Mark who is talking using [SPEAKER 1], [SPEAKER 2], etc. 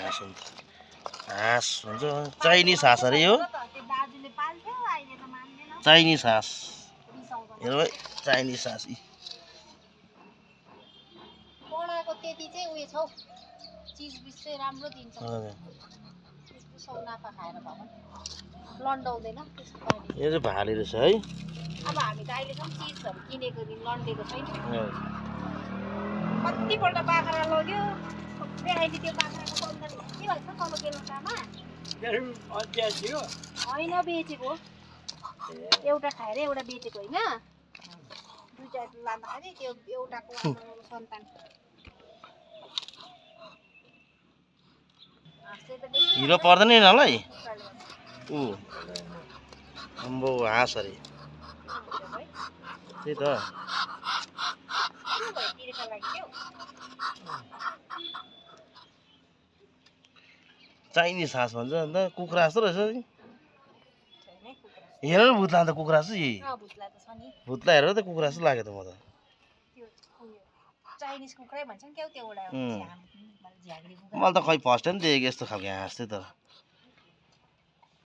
[SPEAKER 1] हाँस हुन्छ हाँस हुन्छ चाइनिज हाँस अरे यो चाइनिज हाँस हेर भाइ चाइनिज हाँस
[SPEAKER 2] पढाको त्यति चाहिँ उयो छ हौ चिज बिज चाहिँ राम्रो दिन्छ सौनाफा खाएर भए पनि लन्डाउँदैन त्यसको बानी
[SPEAKER 1] यो चाहिँ भाले रहेछ है
[SPEAKER 2] अब हामी त अहिलेसम्म चिजहरू किनेको दिन लन्डेको छैन कतिपल्ट बाख्रा लग्यो सबै अहिले त्यो बाख्राको सौदा के भन्छ तल बेलुकामा होइन बेचेको एउटा खाएर एउटा बेचेको होइन दुईटा लाँदाखेरि त्यो एउटाको सन्तान
[SPEAKER 1] हिरो पर्दैन यिनीहरूलाई ऊ अम्बो हाँस अरे त्यही त चाइनिज हाँस भन्छ अन्त कुखुरा जस्तो रहेछ हेर न भुत्ला अन्त कुखुरा जस्तो यही भुत्ला हेरेर त कुखुरा जस्तो लाग्यो त म त
[SPEAKER 2] चाइनिज कुखुरै भन्छ नि क्या त्यो एउटा
[SPEAKER 1] मैले त खै फर्स्ट टाइम देखेको यस्तो खालको हाँस चाहिँ तर